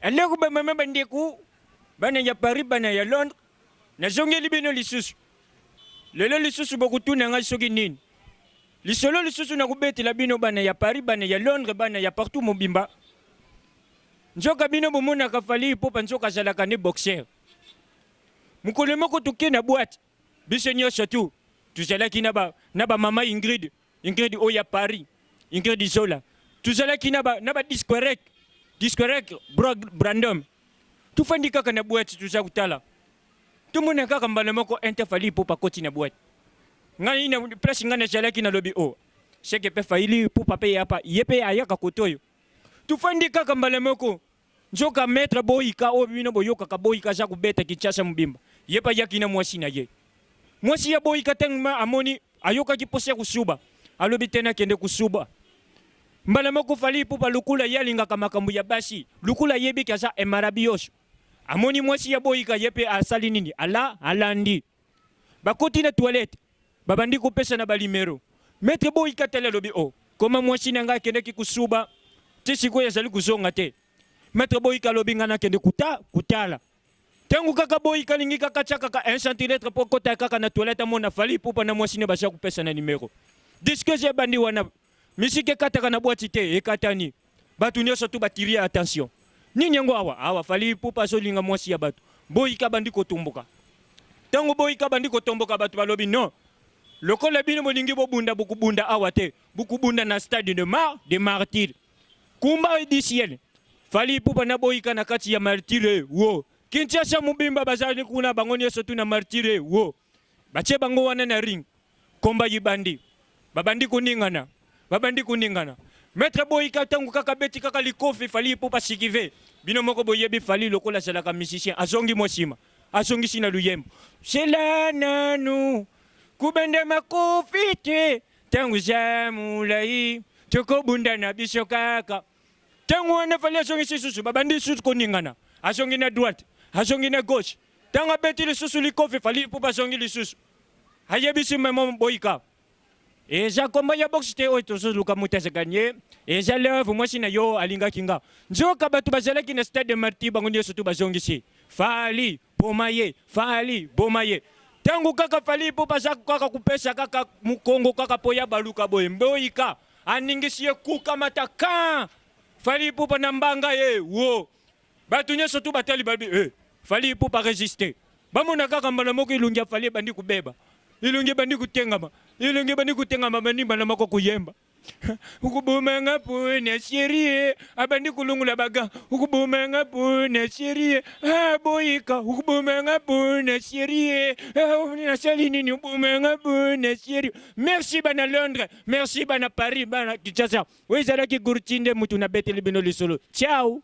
Aleko ba mama bandeku bana ya Paris bana ya Londres nazongeli bino lisusu lelo lisusu bokutuna nga soki nini lisolo lisusu na kubetela bino bana ya Paris bana ya Londres bana ya partout mobimba nzoka bino bomonaka Fally Ipupa nzoka azalaka ne boxer mokolo moko toke na boîte biso nyonso tu tuzalaki na ba mama Ingrid oyo ya Paris Ingrid Zola tuzalaki na ba discorrect Brandom tufandi kaka na boîte tuza kutala tumona kaka mbala moko ente Fally Ipupa koti na boîte ngai na place ngana zalaki na lobby o seke pe Fally Ipupa pe yapa yepe ayaka kotoyo tufandi kaka mbala moko nzoka maître boyika o bino boyoka ka boyika za kubeta Kinshasa mubimba yepa yakina mwasi na ye mwasi ya boyika tengma amoni ayoka kipose kusuba alobi tena kende kusuba mbala moko Fally Ipupa lukula yalinga kamakambu ya basi lukula yebi kaza emarabios amoni mwasi ya boyika yepe asali nini alandi bakoti na toilette babandi kopesa na balimero maître boyika tele lobi o koma mwasi nanga kende kikusuba tisiko yazali kuzonga te maître boyika lobi ngana kende kutala tangu kaka boyika lingi kaka chaka ka 1 cm po kota kaka na toilette mona Fally Ipupa na mwasi ne basha kupesa na numero disque bandi wana misike kataka na boîte te ekatani batu nyonso tu batiria attention nini yango awa Fally Ipupa so linga mwasi ya batu boyika bandi kotumbuka tangu boyika bandi kotomboka batu balobi non lokola bino molingi bobunda bukubunda awa te bukubunda na stade de martyr kumba ediciel Fally Ipupa na boyika na kati ya martyr wo Kinshasa mubimba bazali kuna bango nyonso tu na martyr wo bache bango wana na ring komba yibandi babandi kuningana maître boyika tangu kaka beti kaka likofi Fally Ipupa sikive bino moko boyebi Fally lokola zalaka musicien azongi mosima azongi sina luyembo sela nanu kubende makofi te tangu zamulai tokobunda na biso kaka tangu wana Fally azongi sisusu babandi susu koningana azongi na droite azongi na gauche tangu beti lisusu likofi Fally Ipupa azongi lisusu hayebisi memo boyika eza komba ya box te oyo tozoluka moto azaganye eza leve mwasi na yo alinga kinga nzoka bato bazalaki na stade de martyr bango nyonso tu bazongisi Fally bomaye tangu kaka Fally Ipupa aza kaka kupesa kaka mukongo kaka po ya baluka boye boyika aningisi ye kuka mataka Fally Ipupa na mbanga ye wo bato nyonso tu batali babi Fally Ipupa résister bamona kaka mbala moko ilungi ya Fally bandi kubeba ilungi bandi kutengama bandi bana mako kuyemba ukubumanga pune serie abandi kulungula baga ukubumanga pune serie boyika ukubumanga pune serie na sali nini ukubumanga pune serie merci bana Londres merci bana Paris bana Kinshasa wezala ki gurtinde mutu na beteli bino lisolo ciao.